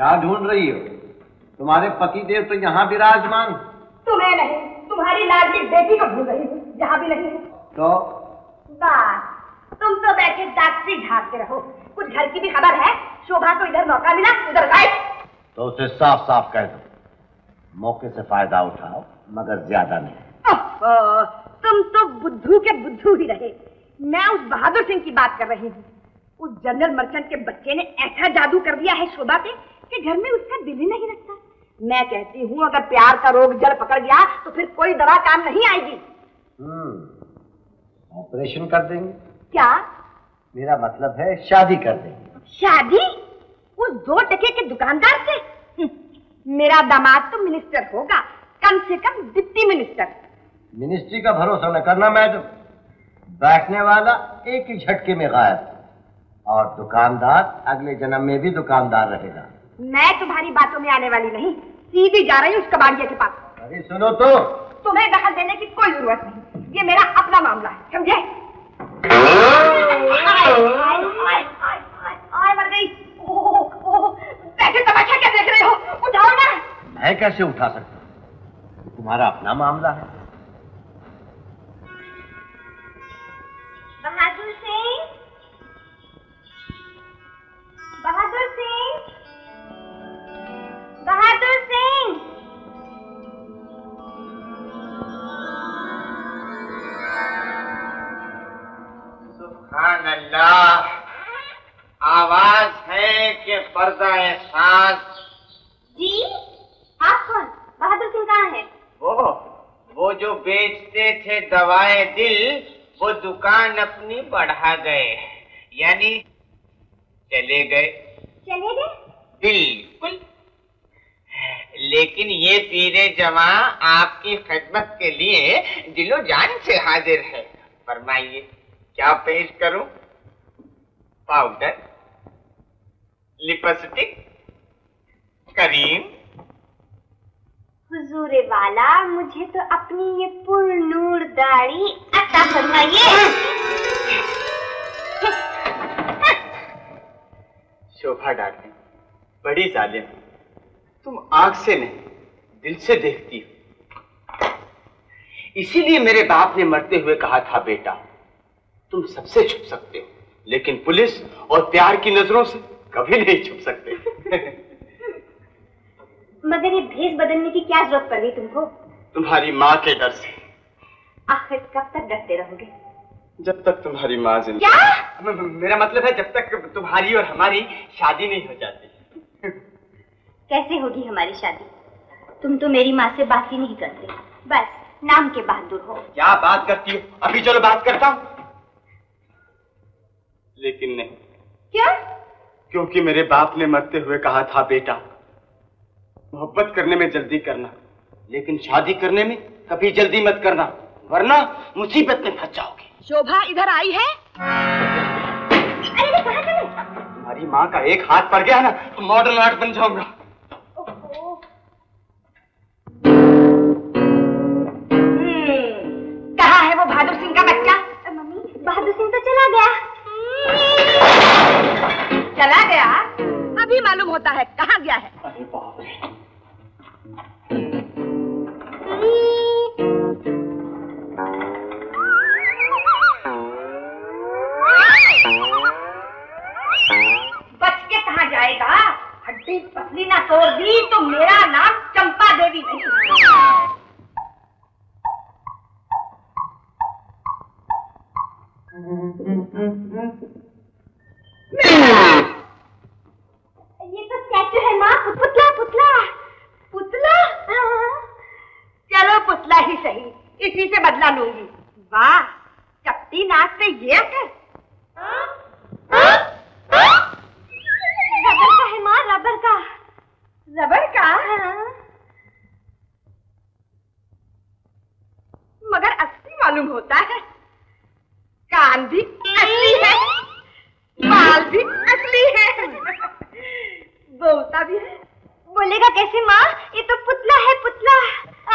क्या ढूंढ रही हो? तुम्हारे पति देव तो यहाँ विराजमान। तुम्हें नहीं, तुम्हारी लाडली बेटी को ढूंढ रही हूँ, यहाँ भी नहीं। तो बस तुम तो बैठे डॉक्टरी झाड़ते रहो। कुछ घर की भी खबर है? शोभा को इधर मौका मिला, उधर गायब। तो उसे साफ साफ कह दो, मौके से फायदा उठाओ, मगर ज्यादा नहीं। तुम तो बुद्धू के बुद्धू ही रहे। मैं उस बहादुर सिंह की बात कर रही हूँ। उस जनरल मर्चेंट के बच्चे ने ऐसा जादू कर दिया है शोभा पे कि घर में उसका दिल ही नहीं लगता। मैं कहती हूँ अगर प्यार का रोग जड़ पकड़ गया तो फिर कोई दवा काम नहीं आएगी। ऑपरेशन कर देंगे। क्या? मेरा मतलब है शादी कर देंगे। शादी? उस 2 टके के दुकानदार से? मेरा दामाद तो मिनिस्टर होगा, कम से कम डिप्टी मिनिस्टर। मिनिस्ट्री का भरोसा न करना मैडम, बैठने वाला एक ही झटके में गायब, और दुकानदार अगले जन्म में भी दुकानदार रहेगा। मैं तुम्हारी बातों में आने वाली नहीं, सीधी जा रही हूँ उस कबाड़िया के पास। अरे सुनो तो, तुम्हें दखल देने की कोई जरूरत नहीं, ये मेरा अपना मामला है, समझे? मर गई। कैसे तमाशा क्या देख रहे हो? उठाओ ना। मैं कैसे उठा सकता हूँ? तुम्हारा अपना मामला है। बहादुर सिंह, बहादुर सिंह, बहादुर सिंह। सुभान अल्लाह, आवाज है कि पर्दा सांस। जी, आप कौन? बहादुर सिंह कहाँ है? वो जो बेचते थे दवाएं दिल, वो दुकान अपनी बढ़ा गए, यानी चले गए। चले गए? बिल्कुल। लेकिन ये पीरे जवां आपकी खिदमत के लिए दिलो जान से हाजिर है। फरमाइए क्या पेश करूं? Powder, lipstick, cream. हुजूरे वाला, मुझे तो अपनी ये पुरनूर दाढ़ी अता फरमाइए। शोभा डार्लिंग, बड़ी जालिम, तुम आंख से नहीं दिल से देखती हो। इसीलिए मेरे बाप ने मरते हुए कहा था, बेटा तुम सबसे छुप सकते हो, लेकिन पुलिस और प्यार की नजरों से कभी नहीं छुप सकते। मगर ये भेष बदलने की क्या जरूरत पड़ गई तुमको? तुम्हारी माँ के डर से। आखिर कब तक डरते रहोगे? जब तक तुम्हारी माँ जिंदा। क्या? मेरा मतलब है जब तक तुम्हारी और हमारी शादी नहीं हो जाती। कैसे होगी हमारी शादी? तुम तो मेरी माँ से बात ही नहीं करते, बस नाम के बहादुर हो। क्या बात करती हो? अभी चलो बात करता हूँ। लेकिन नहीं। क्या? क्योंकि मेरे बाप ने मरते हुए कहा था, बेटा मोहब्बत करने में जल्दी करना, लेकिन शादी करने में कभी जल्दी मत करना, वरना मुसीबत में फंस जाओगे। शोभा इधर आई है? अरे कहाँ चले? तुम्हारी माँ का एक हाथ पड़ गया ना तो मॉडर्न आर्ट बन जाऊंगा। कहाँ है वो बहादुर सिंह का बच्चा? मम्मी, बहादुर सिंह तो चला गया। चला गया? अभी मालूम होता है कहाँ गया है। अरे बाप रे। बच के कहाँ जाएगा? हड्डी पसली ना तोड़ दी तो मेरा नाम चंपा देवी नहीं। ये तो स्टैचू है माँ, पुतला पुतला पुतला। चलो पुतला ही सही, इसी से बदला लूंगी। वाह, चपटी नाक पे ये असर। रबर का है माँ, रबर का। रबर का? मगर असली मालूम होता है। कान भी असली है, बाल भी असली है, बोलता भी है। बोलेगा कैसे माँ? ये तो पुतला है, पुतला।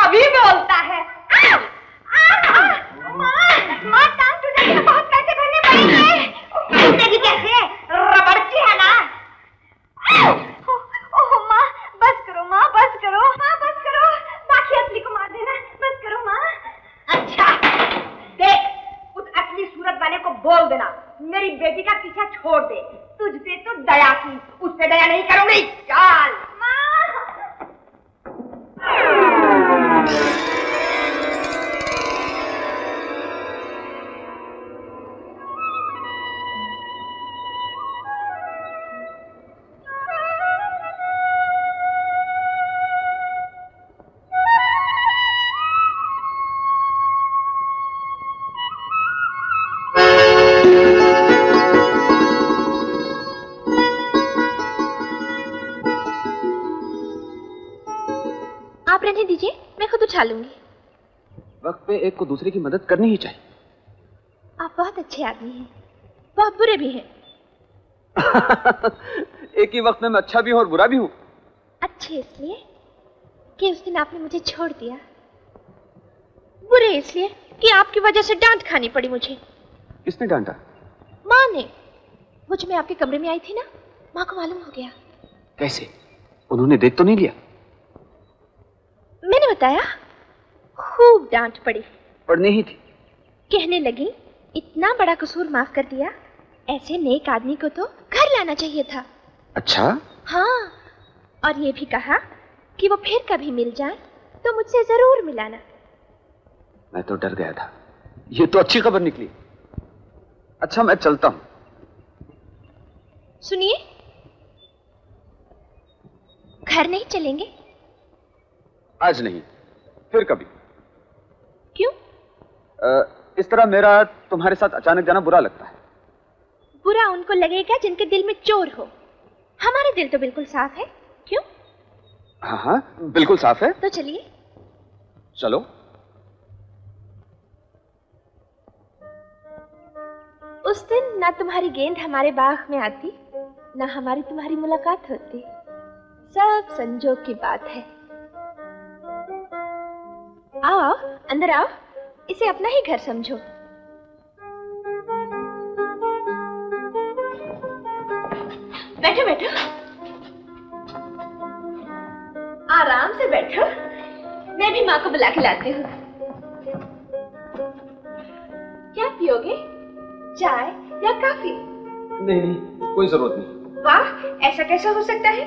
अभी बोलता है। माँ टांग टूटेगी तो बहुत पैसे भरने पड़ेंगे। टूटेगी कैसे? रबड़ की है ना। ओह आप रहने दीजिए, मैं खुद उठा लूंगी। वक्त पे एक को दूसरे की मदद करनी ही चाहिए। आप बहुत अच्छे आदमी हैं, बहुत बुरे भी हैं। एक ही वक्त में मैं अच्छा भी हूं और बुरा भी हूं। अच्छे इसलिए कि उस दिन आपने मुझे छोड़ दिया, बुरे इसलिए कि आपकी वजह से डांट खानी पड़ी मुझे। किसने डांटा? माँ ने। वो जो मैं आपके कमरे में आई थी ना, माँ को मालूम हो गया। कैसे? उन्होंने देख तो नहीं लिया? मैंने बताया, खूब डांट पड़ी। पढ़नी ही थी। कहने लगी, इतना बड़ा कसूर माफ कर दिया, ऐसे नेक आदमी को तो घर लाना चाहिए था। अच्छा? हाँ, और ये भी कहा कि वो फिर कभी मिल जाए तो मुझसे जरूर मिलाना। मैं तो डर गया था। ये तो अच्छी खबर निकली। अच्छा, मैं चलता हूं। सुनिए, घर नहीं चलेंगे? आज नहीं, फिर कभी। क्यों? इस तरह मेरा तुम्हारे साथ अचानक जाना बुरा लगता है। बुरा उनको लगेगा जिनके दिल में चोर हो। हमारे दिल तो बिल्कुल साफ है। क्यों? हाँ हाँ, बिल्कुल साफ है। तो चलिए। चलो। उस दिन ना तुम्हारी गेंद हमारे बाग में आती, ना हमारी तुम्हारी मुलाकात होती। सब संजोग की बात है। आओ आओ, अंदर आओ, इसे अपना ही घर समझो। बैठो बैठो, आराम से बैठो। मैं भी माँ को बुला के लाती हूँ। क्या पियोगे, चाय या कॉफी? नहीं नहीं, कोई जरूरत नहीं। वाह, ऐसा कैसा हो सकता है?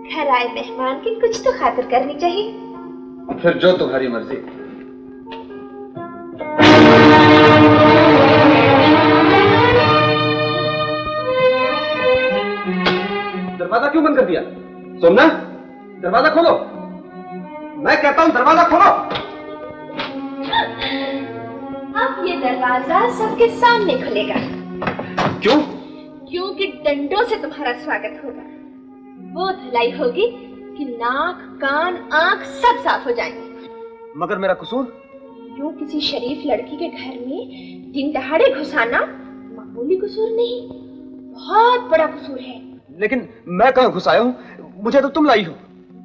घर आए मेहमान की कुछ तो खातिर करनी चाहिए। फिर जो तुम्हारी मर्जी। दरवाजा क्यों बंद कर दिया? सोमना, दरवाजा खोलो। मैं कहता हूं दरवाजा खोलो। अब ये दरवाजा सबके सामने खुलेगा। क्यों? क्योंकि डंडों से तुम्हारा स्वागत होगा। वो धुलाई होगी कि नाक, कान, आंख सब साफ हो जाएंगे। मगर मेरा कसूर? यूं किसी शरीफ लड़की के घर में दिन दहाड़े घुसाना मामूली कसूर नहीं, बहुत बड़ा कसूर है। लेकिन मैं कहाँ घुसाया हूँ? मुझे तो तुम लाई हो।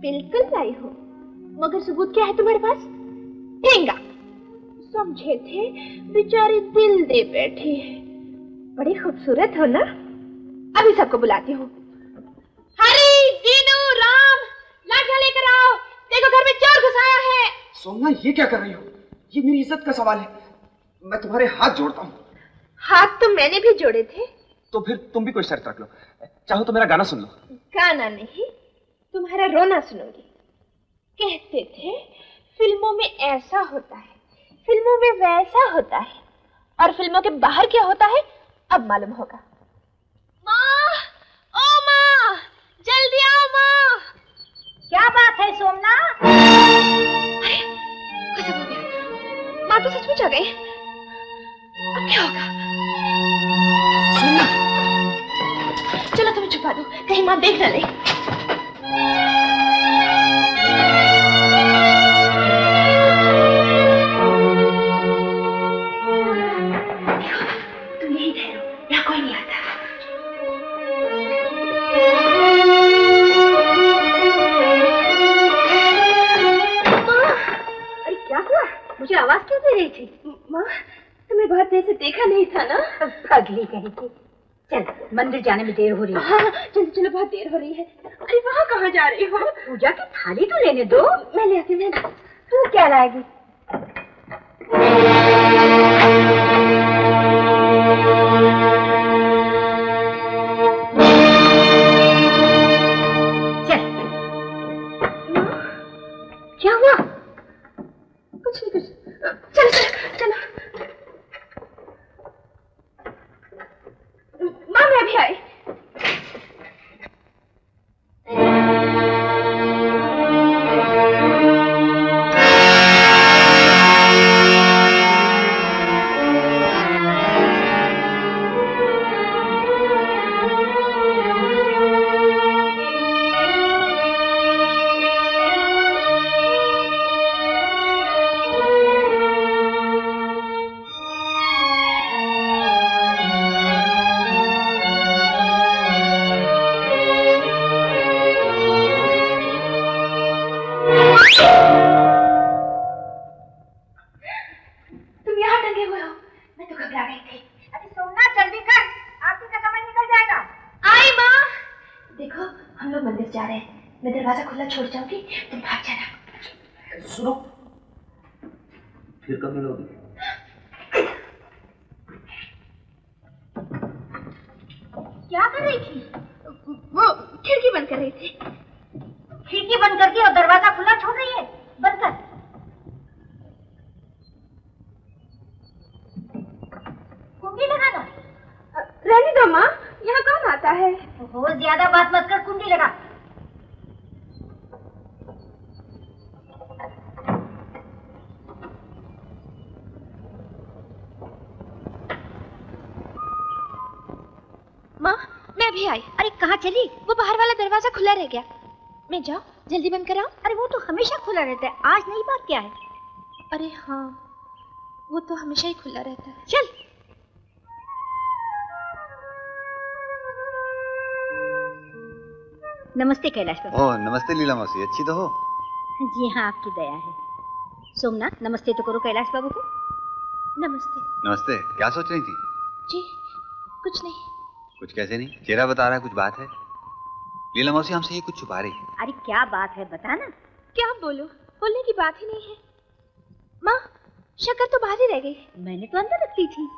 बिल्कुल लाई हो, मगर सबूत क्या है तुम्हारे पास? ठेंगा। समझे थे बेचारी दिल दे बैठी है। बड़ी खूबसूरत हो ना। अभी सबको बुलाती हूँ। हरी, दीनू, राम, लाठियां लेकर आओ। देखो घर में चोर घुसाया है। सोमना, ये क्या कर रही हो? ये मेरी इज्जत का सवाल है। मैं तुम्हारे हाथ जोड़ता हूँ। हाथ तो मैंने भी जोड़े थे। तो फिर तुम भी कोई शर्त रख लो। चाहो तो मेरा गाना सुन लो। गाना नहीं, तुम्हारा रोना सुनूंगी। कहते थे फिल्मों में ऐसा होता है, फिल्मों में वैसा होता है, और फिल्मों के बाहर क्या होता है अब मालूम होगा। माँ, ओ माँ, जल्दी आओ माँ। क्या बात है सोमना? अरे, गजब हो गया, माँ तो सचमुच आ गई। अब क्या होगा? सोमना, चलो तुम्हें छुपा दो, कहीं माँ देख न ले। तुम यही ठहरो, यहाँ कोई नहीं आता। माँ, अरे क्या हुआ? मुझे आवाज क्यों दे रही थी? माँ, तुम्हें बहुत देर से देखा नहीं था ना। पगली कहेगी। चल, मंदिर जाने में देर हो रही है। हाँ, चलो चलो, बहुत देर हो रही है। अरे वहाँ कहाँ जा रही हो? पूजा की थाली तो लेने दो। मैं ले आती हूँ। तू क्या लाएगी? चल। क्या हुआ? कुछ नहीं, कुछ। चलो चलो चलो। माँ, मैं अभी आई। खुला छोड़ जाओगे तुम भाग जाना। सुनो, फिर कब मिलोगी? क्या कर रही थी? वो खिड़की बंद कर रही थी। खिड़की बंद करके और दरवाजा खुला छोड़ रही है? बंद कर। कुंडी लगाना। रहने दो माँ, यहाँ कौन आता है? वो ज्यादा बात मत कर, कुंडी लगा। माँ मैं अभी आई। अरे कहाँ चली? वो बाहर वाला दरवाजा खुला रह गया। मैं जाऊँ जल्दी बंद कराऊं? अरे वो तो हमेशा खुला रहता है, आज नई बात क्या है? अरे हाँ, वो तो हमेशा ही खुला रहता है। चल। नमस्ते कैलाश बाबू। ओह नमस्ते लीला मौसी, अच्छी तो हो? जी हाँ, आपकी दया है। सोमनाथ नमस्ते तो करो कैलाश बाबू को। नमस्ते। नमस्ते, क्या सोच रही थी? जी कुछ नहीं। कुछ कैसे नहीं, चेहरा बता रहा है कुछ बात है। लीला मौसी हमसे ये कुछ छुपा रही है। अरे क्या बात है, बता ना। क्या बोलो, बोलने की बात ही नहीं है। माँ शक्कर तो बाहर ही रह गई। मैंने तो अंदर रखी थी।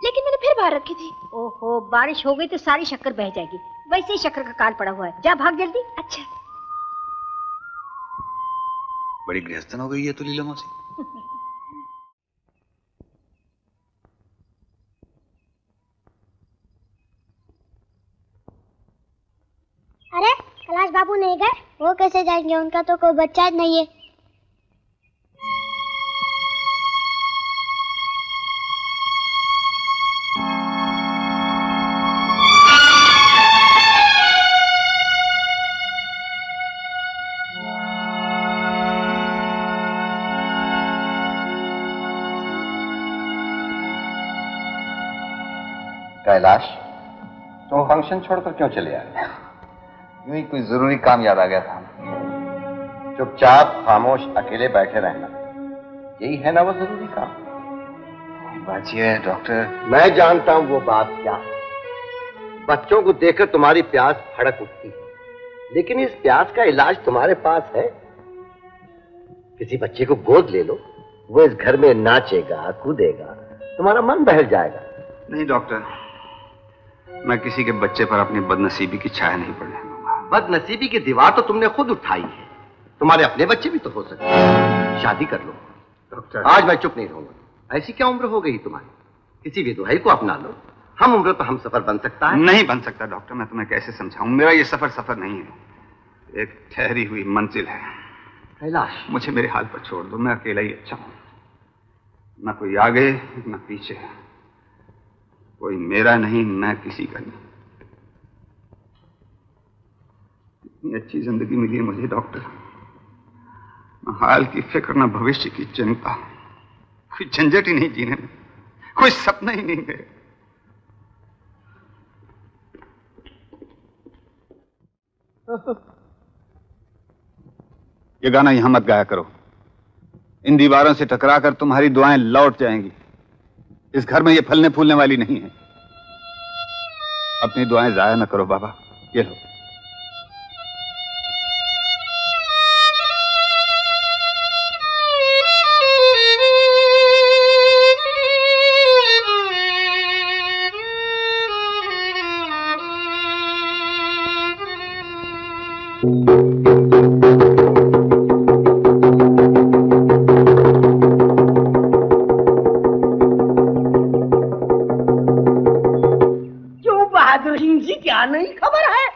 लेकिन मैंने फिर बाहर रखी थी। ओहो, बारिश हो गई तो सारी शक्कर बह जाएगी। वैसे ही शक्कर का काल पड़ा हुआ है, जा भाग जल्दी। अच्छा। बड़ी गृहस्थन हो गई है तो लीला मौसी। अरे कैलाश बाबू नहीं गए? वो कैसे जाएंगे, उनका तो कोई बच्चा नहीं है। कैलाश, तुम फंक्शन छोड़कर क्यों चले आए? यूं ही कोई जरूरी काम याद आ गया था। चुपचाप खामोश अकेले बैठे रहना, यही है ना वो जरूरी काम? बात यह है डॉक्टर, मैं जानता हूं वो बात क्या है। बच्चों को देखकर तुम्हारी प्यास फड़क उठती है, लेकिन इस प्यास का इलाज तुम्हारे पास है? किसी बच्चे को गोद ले लो, वो इस घर में नाचेगा कूदेगा, तुम्हारा मन बहल जाएगा। नहीं डॉक्टर, मैं किसी के बच्चे पर अपनी बदनसीबी की छाया नहीं पड़ने दूंगा। बदनसीबी की दीवार तो तुमने खुद उठाई है, तुम्हारे अपने बच्चे भी तो हो सकते हैं। शादी कर लो डॉक्टर। आज मैं चुप नहीं रहूंगा। ऐसी क्या उम्र हो गई तुम्हारी? किसी विधवाई को अपना लो, हम उम्र तो हम सफर बन सकता है। नहीं बन सकता डॉक्टर, मैं तुम्हें कैसे समझाऊं, मेरा ये सफर सफर नहीं है, एक ठहरी हुई मंजिल है। कैलाश, मुझे मेरे हाल पर छोड़ दो, मैं अकेला ही अच्छा हूं। न कोई आगे न पीछे, कोई मेरा नहीं, मैं किसी का नहीं। इतनी अच्छी जिंदगी मिली है मुझे डॉक्टर, न हाल की फिक्र न भविष्य की चिंता, कोई झंझट ही नहीं जीने में, कोई सपना ही नहीं है। ये गाना यहां मत गाया करो, इन दीवारों से टकराकर तुम्हारी दुआएं लौट जाएंगी। इस घर में ये फलने फूलने वाली नहीं है। अपनी दुआएं जाया न करो बाबा, ये लो।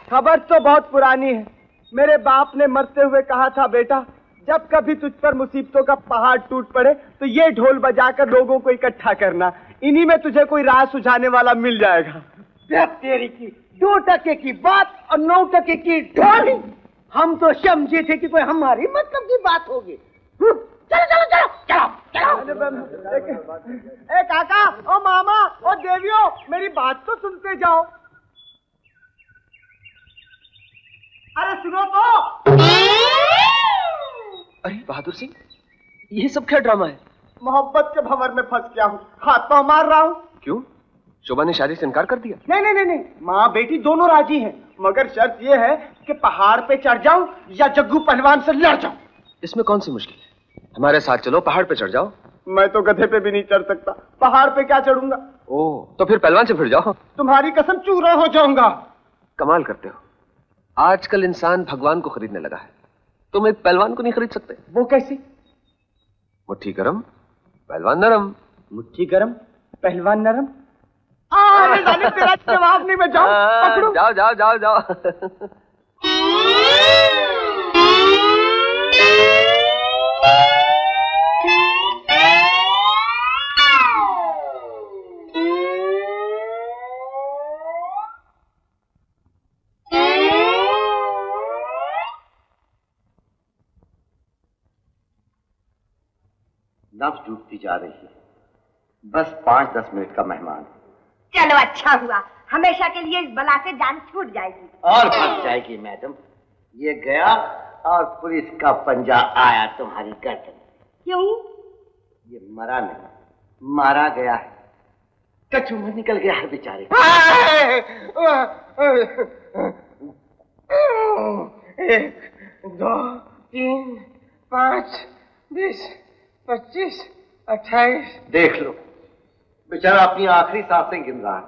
खबर तो बहुत पुरानी है। मेरे बाप ने मरते हुए कहा था, बेटा जब कभी तुझ पर मुसीबतों का पहाड़ टूट पड़े तो ये ढोल बजाकर लोगों को इकट्ठा करना, इन्हीं में तुझे कोई राह सुझाने वाला मिल जाएगा। तेरी की 2 टके की बात और 9 टके की ढोल। हम तो समझे थे कि कोई हमारी मतलब की बात होगी। चलो चलो चलो चलो चलो। ए काका, ओ मामा, ओ देवियों, मेरी बात तो सुनते जाओ। अरे सुनो तो। अरे बहादुर सिंह, ये सब क्या ड्रामा है? मोहब्बत के भंवर में फंस गया हूँ, हाथ पांव मार रहा हूँ। क्यों? शोभा ने शादी से इनकार कर दिया? नहीं नहीं नहीं नहीं, माँ बेटी दोनों राजी हैं, मगर शर्त ये है कि पहाड़ पे चढ़ जाऊं या जग्गू पहलवान से लड़ जाऊं। इसमें कौन सी मुश्किल है? हमारे साथ चलो, पहाड़ पे चढ़ जाओ। मैं तो गधे पे भी नहीं चढ़ सकता, पहाड़ पे क्या चढ़ूंगा? ओह, तो फिर पहलवान से फिर जाओ। तुम्हारी कसम चूरा हो जाऊंगा। कमाल करते हो, आजकल इंसान भगवान को खरीदने लगा है, तुम एक पहलवान को नहीं खरीद सकते। वो कैसे? मुट्ठी गरम पहलवान नरम। मुट्ठी गरम पहलवान नरम। तेरा जवाब नहीं, मैं जाऊं? पकड़ो। जाओ जाओ जाओ जाओ। नब्ज डूबती जा रही है, बस 5-10 मिनट का मेहमान। चलो अच्छा हुआ, हमेशा के लिए इस बला से जान छूट जाएगी। और फंस जाएगी मैडम, ये गया और पुलिस का पंजा आया तुम्हारी गर्दन। क्यों? ये मरा नहीं, मारा गया है, कचूमर निकल गया है बेचारे। 1, 2, 3, 5, 20, 25, 28। देख लो, बेचारा अपनी आखिरी सांसें गिन रहा है।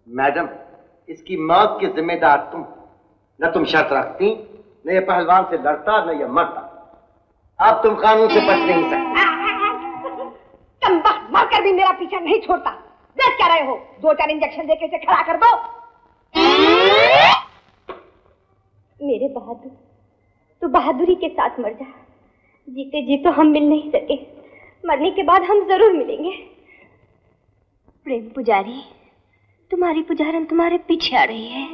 मैडम, इसकी मौत की जिम्मेदार तुम। न तुम शर्त रखती, न ये पहलवान से लड़ता, न ये मरता। अब तुम कानून से बच नहीं सकते। चंबा मारकर भी मेरा पीछा नहीं छोड़ता। देख क्या रहे हो? 2-4 इंजेक्शन देके इसे खड़ा कर दो। मेरे बहादुर, तू बहादुरी के साथ मर जा। जीते जी तो हम मिल नहीं सके, मरने के बाद हम जरूर मिलेंगे। प्रेम पुजारी, तुम्हारी पुजारन तुम्हारे पीछे आ रही है।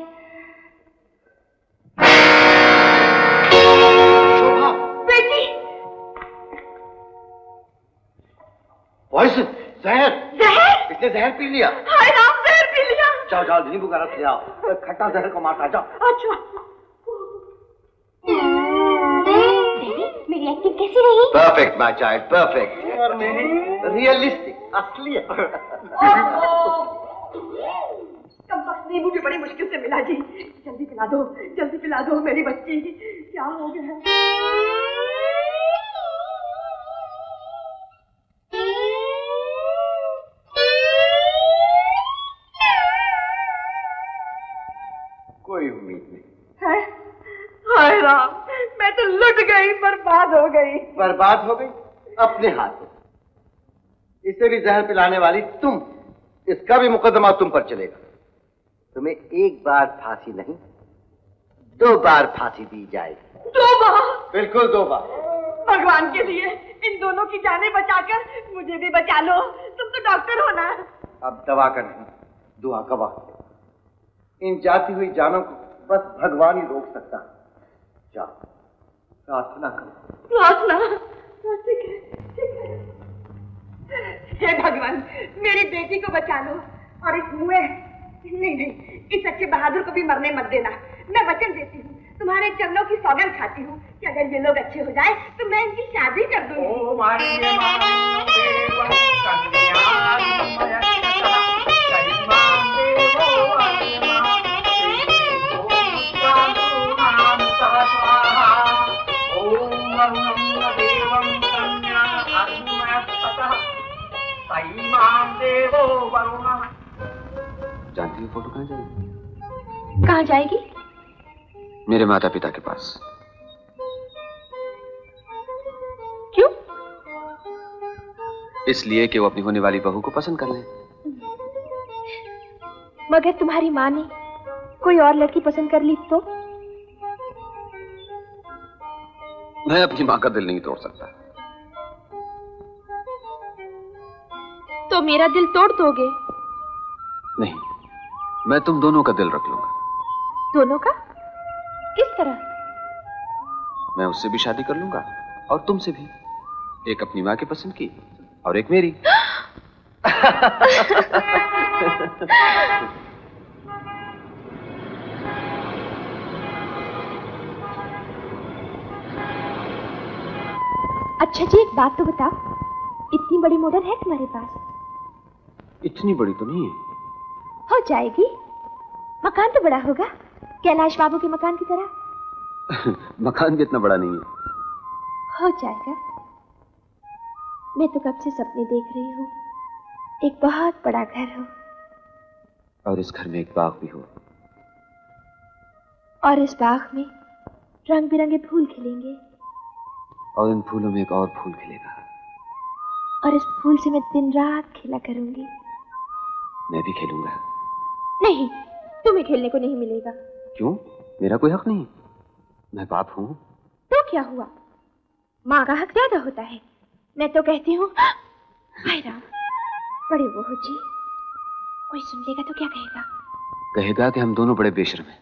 शोभा, बेटी। पॉइजन, जहर। जहर? इसने जहर पी लिया। हाय राम, जहर पी लिया। जाओ जाओ, नींबू का रस ले आओ, खट्टा जहर को मारता जाओ। अच्छा। मेरी एक्टिंग कैसी रही? Perfect my child, perfect. और मेरी? रियलिस्टिक, असली। नींबू भी बड़ी मुश्किल से मिला जी। जल्दी पिला दो मेरी बच्ची। क्या हो गया है? कोई उम्मीद नहीं। है? हाय राम, मैं तो लुट गई, बर्बाद हो गई। बर्बाद हो गई अपने हाथों। इसे भी जहर पिलाने वाली तुम, इसका भी मुकदमा तुम पर चलेगा। तुम्हें 1 बार फांसी नहीं, 2 बार फांसी दी जाएगी। 2 बार? बिल्कुल 2 बार। भगवान के लिए इन दोनों की जानें बचाकर मुझे भी बचा लो। तुम तो डॉक्टर हो ना। अब दवा का नहीं, दुआ का वक्त। इन जाती हुई जानों को बस भगवान ही रोक सकता है। जाओ, प्रार्थना करो। प्रार्थना? ठीक है। हे भगवान, मेरी बेटी को बचा लो और इस मुए नहीं, इस अच्छे बहादुर को भी मरने मत देना। मैं वचन देती हूँ, तुम्हारे चरणों की सौगंध खाती हूँ कि अगर ये लोग अच्छे हो जाए तो मैं इनकी शादी कर दूंगी। जानती हो फोटो कहाँ जाएगी? कहाँ जाएगी? मेरे माता पिता के पास। क्यों? इसलिए कि वो अपनी होने वाली बहू को पसंद कर लें। मगर तुम्हारी माँ ने कोई और लड़की पसंद कर ली तो? मैं अपनी माँ का दिल नहीं तोड़ सकता। तो मेरा दिल तोड़ दोगे? नहीं, मैं तुम दोनों का दिल रख लूंगा। दोनों का? किस तरह? मैं उससे भी शादी कर लूंगा और तुमसे भी। एक अपनी माँ की पसंद की और एक मेरी। अच्छा जी, एक बात तो बताओ, इतनी बड़ी मोटर है तुम्हारे पास? इतनी बड़ी तो नहीं है, हो जाएगी। मकान तो बड़ा होगा, कैलाश बाबू के मकान की तरह। मकान भी इतना बड़ा नहीं है। हो जाएगा। मैं तो कब से सपने देख रही हूँ, एक बहुत बड़ा घर हो और इस घर में एक बाग भी हो, और इस बाग में रंग बिरंगे फूल खिलेंगे, और इन फूलों में एक और फूल खिलेगा, और इस फूल से मैं दिन रात खेला करूंगी। मैं भी खेलूंगा। नहीं, तुम्हें खेलने को नहीं मिलेगा। क्यों? मेरा कोई हक नहीं? मैं बाप हूँ। तो क्या हुआ, माँ का हक ज्यादा होता है। मैं तो कहती हूँ, हाय राम, बड़े वो हो जी, कोई सुन लेगा तो क्या कहेगा? कहेगा कि हम दोनों बड़े बेशर्म हैं।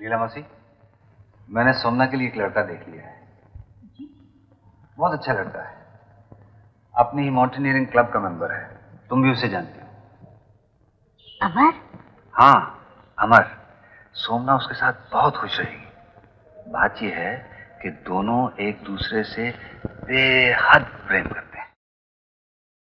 लीला मौसी, मैंने सोमना के लिए एक लड़का देख लिया है। बहुत अच्छा लड़का है, अपनी ही माउंटेनियरिंग क्लब का मेंबर है। तुम भी उसे जानती हो। अमर? हाँ, अमर। सोमना उसके साथ बहुत खुश रहेगी। बात यह है कि दोनों एक दूसरे से बेहद प्रेम करते हैं।